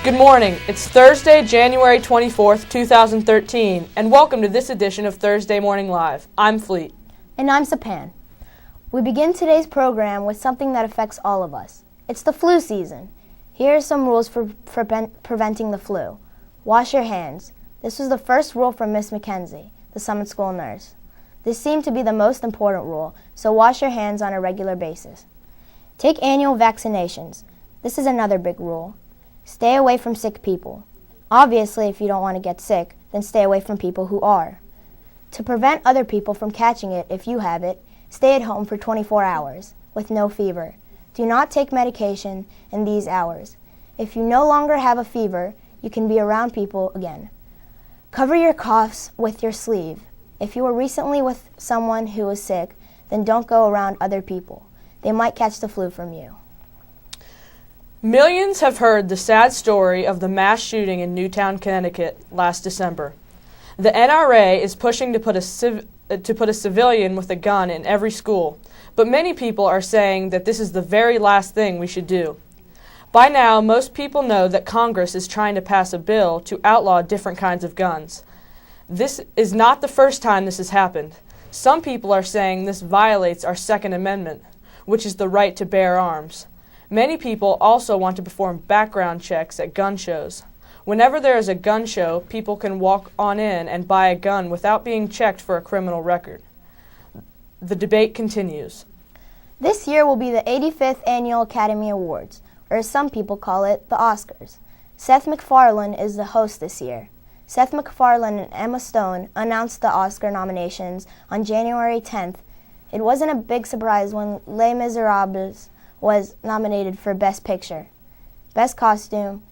Good morning. It's Thursday, January 24th, 2013, and welcome to this edition of Thursday Morning Live. I'm Fleet. And I'm Sapan. We begin today's program with something that affects all of us. It's the flu season. Here are some rules for preventing the flu. Wash your hands. This was the first rule from Miss Mackenzie, the Summit School nurse. This seemed to be the most important rule, so wash your hands on a regular basis. Take annual vaccinations. This is another big rule. Stay away from sick people. Obviously, if you don't want to get sick, then stay away from people who are. To prevent other people from catching it if you have it, stay at home for 24 hours with no fever. Do not take medication in these hours. If you no longer have a fever, you can be around people again. Cover your coughs with your sleeve. If you were recently with someone who was sick, then don't go around other people. They might catch the flu from you. Millions have heard the sad story of the mass shooting in Newtown, Connecticut last December. The NRA is pushing to put a civilian with a gun in every school, but many people are saying that this is the very last thing we should do. By now, most people know that Congress is trying to pass a bill to outlaw different kinds of guns. This is not the first time this has happened. Some people are saying this violates our Second Amendment, which is the right to bear arms. Many people also want to perform background checks at gun shows. Whenever there is a gun show, people can walk on in and buy a gun without being checked for a criminal record. The debate continues. This year will be the 85th Annual Academy Awards, or as some people call it, the Oscars. Seth MacFarlane is the host this year. Seth MacFarlane and Emma Stone announced the Oscar nominations on January 10th. It wasn't a big surprise when Les Miserables was nominated for Best Picture, Best Costume,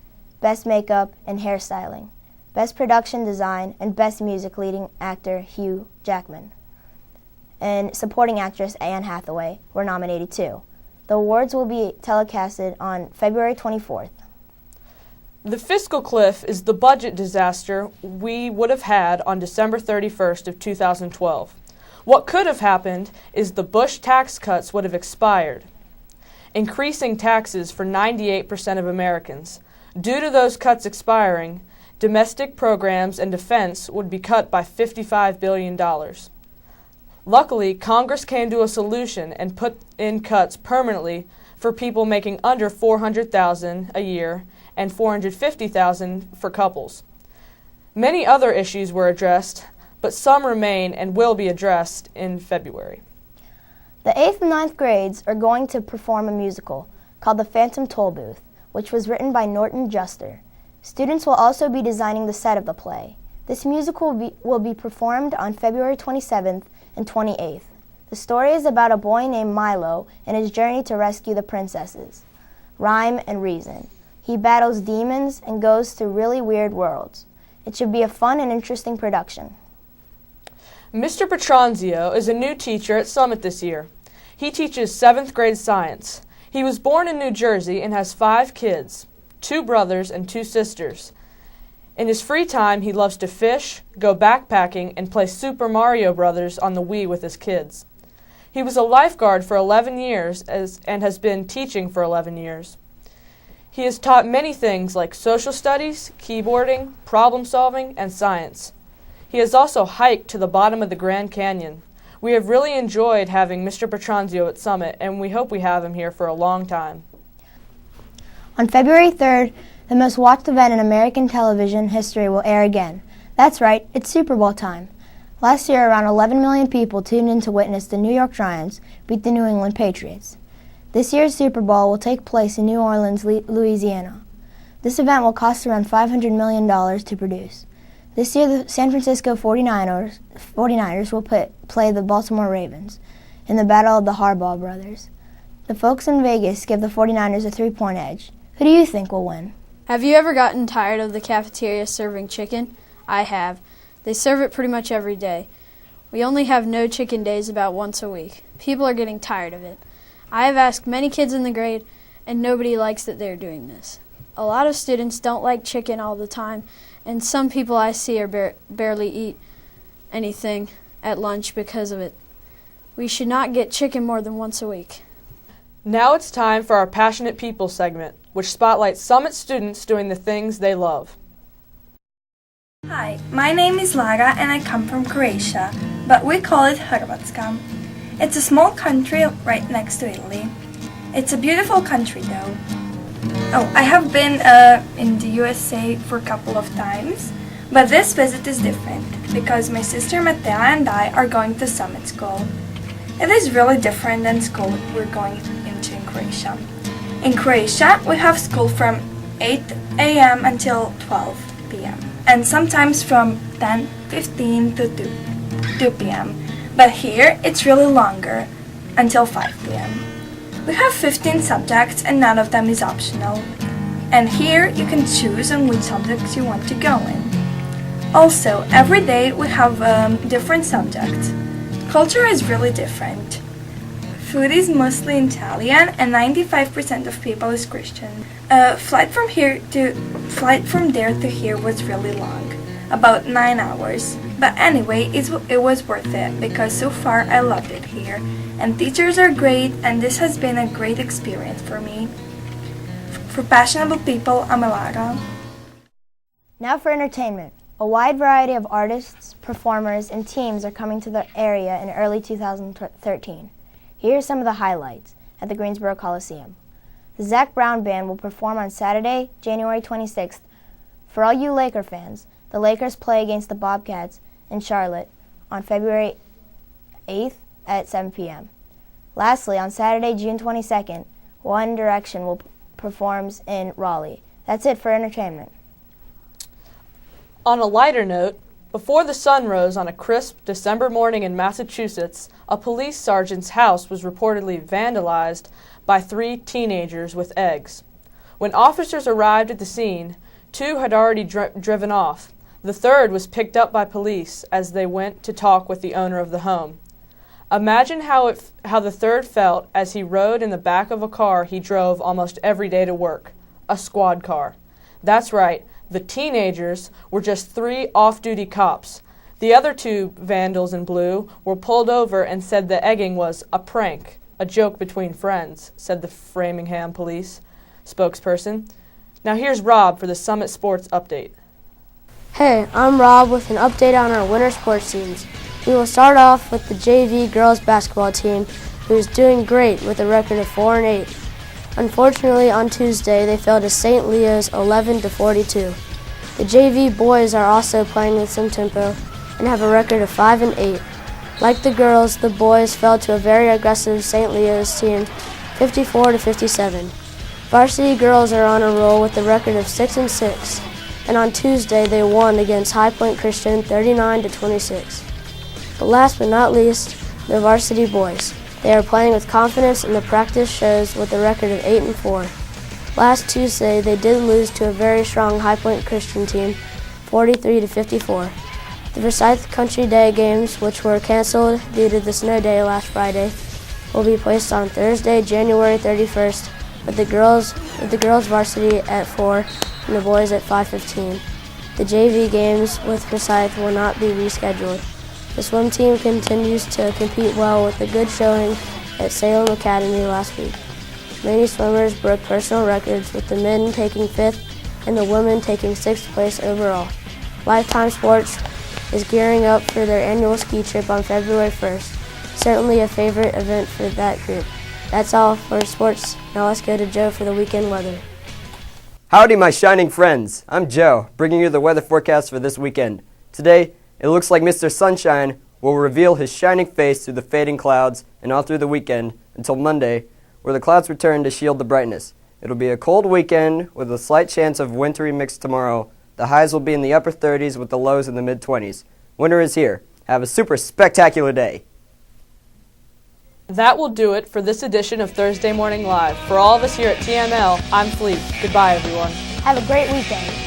Best Makeup and Hairstyling, Best Production Design, and Best Music leading actor Hugh Jackman. And supporting actress Anne Hathaway were nominated too. The awards will be telecasted on February 24th. The fiscal cliff is the budget disaster we would have had on December 31st of 2012. What could have happened is the Bush tax cuts would have expired, increasing taxes for 98% of Americans. Due to those cuts expiring, domestic programs and defense would be cut by $55 billion. Luckily, Congress came to a solution and put in cuts permanently for people making under $400,000 a year and $450,000 for couples. Many other issues were addressed, but some remain and will be addressed in February. The 8th and 9th grades are going to perform a musical called The Phantom Tollbooth, which was written by Norton Juster. Students will also be designing the set of the play. This musical will be performed on February 27th and 28th. The story is about a boy named Milo and his journey to rescue the princesses, Rhyme and Reason. He battles demons and goes to really weird worlds. It should be a fun and interesting production. Mr. Petronzio is a new teacher at Summit this year. He teaches 7th grade science. He was born in New Jersey and has 5 kids, 2 brothers and 2 sisters. In his free time, he loves to fish, go backpacking, and play Super Mario Brothers on the Wii with his kids. He was a lifeguard for 11 years and has been teaching for 11 years. He has taught many things like social studies, keyboarding, problem solving, and science. He has also hiked to the bottom of the Grand Canyon. We have really enjoyed having Mr. Petronzio at Summit, and we hope we have him here for a long time. On February 3rd, the most watched event in American television history will air again. That's right, it's Super Bowl time. Last year, around 11 million people tuned in to witness the New York Giants beat the New England Patriots. This year's Super Bowl will take place in New Orleans, Louisiana. This event will cost around $500 million to produce. This year, the San Francisco 49ers will play the Baltimore Ravens in the Battle of the Harbaugh brothers. The folks in Vegas give the 49ers a 3-point edge. Who do you think will win? Have you ever gotten tired of the cafeteria serving chicken? I have. They serve it pretty much every day. We only have no chicken days about once a week. People are getting tired of it. I have asked many kids in the grade, and nobody likes that they're doing this. A lot of students don't like chicken all the time, and some people I see are barely eat anything at lunch because of it. We should not get chicken more than once a week. Now it's time for our Passionate People segment, which spotlights Summit students doing the things they love. Hi, my name is Lara and I come from Croatia, but we call it Hrvatska. It's a small country right next to Italy. It's a beautiful country though. Oh, I have been in the USA for a couple of times, but this visit is different because my sister Matea and I are going to Summit School. It is really different than school we're going into in Croatia. In Croatia, we have school from 8 a.m. until 12 p.m. and sometimes from 10:15 to 2 p.m. But here, it's really longer, until 5 p.m. We have 15 subjects and none of them is optional. And here, you can choose on which subjects you want to go in. Also, every day we have different subjects. Culture is really different. Food is mostly Italian and 95% of people is Christian. Flight from there to here was really long, about 9 hours. But anyway, it was worth it because so far I loved it here. And teachers are great and this has been a great experience for me. For Passionate People, I'm Lara. Now for entertainment. A wide variety of artists, performers, and teams are coming to the area in early 2013. Here are some of the highlights at the Greensboro Coliseum. The Zac Brown Band will perform on Saturday, January 26th. For all you Laker fans, the Lakers play against the Bobcats in Charlotte on February 8th at 7 p.m. Lastly, on Saturday, June 22nd, One Direction will performs in Raleigh. That's it for entertainment. On a lighter note, before the sun rose on a crisp December morning in Massachusetts, a police sergeant's house was reportedly vandalized by 3 teenagers with eggs. When officers arrived at the scene, 2 had already driven off. The third was picked up by police as they went to talk with the owner of the home. Imagine how the third felt as he rode in the back of a car he drove almost every day to work, a squad car. That's right, the teenagers were just 3 off-duty cops. The other 2 vandals in blue were pulled over and said the egging was a prank, a joke between friends, said the Framingham police spokesperson. Now here's Rob for the Summit Sports Update. Hey, I'm Rob with an update on our winter sports teams. We will start off with the JV girls basketball team, who is doing great with a record of 4-8. Unfortunately, on Tuesday, they fell to St. Leo's 11-42. The JV boys are also playing with some tempo and have a record of 5-8. Like the girls, the boys fell to a very aggressive St. Leo's team, 54-57. Varsity girls are on a roll with a record of 6-6, and on Tuesday they won against High Point Christian 39-26. But last but not least, the varsity boys. They are playing with confidence and the practice shows with a record of 8-4. Last Tuesday they did lose to a very strong High Point Christian team, 43-54. The Forsyth Country Day games, which were canceled due to the snow day last Friday, will be placed on Thursday, January 31st, with the girls varsity at 4 and the boys at 5:15. The JV games with Forsyth will not be rescheduled. The swim team continues to compete well with a good showing at Salem Academy last week. Many swimmers broke personal records, with the men taking 5th and the women taking 6th place overall. Lifetime Sports is gearing up for their annual ski trip on February 1st. Certainly a favorite event for that group. That's all for sports. Now let's go to Joe for the weekend weather. Howdy, my shining friends. I'm Joe, bringing you the weather forecast for this weekend. Today, it looks like Mr. Sunshine will reveal his shining face through the fading clouds and all through the weekend until Monday, where the clouds return to shield the brightness. It'll be a cold weekend with a slight chance of wintry mix tomorrow. The highs will be in the upper 30s with the lows in the mid-20s. Winter is here. Have a super spectacular day. That will do it for this edition of Thursday Morning Live. For all of us here at TML, I'm Fleet. Goodbye, everyone. Have a great weekend.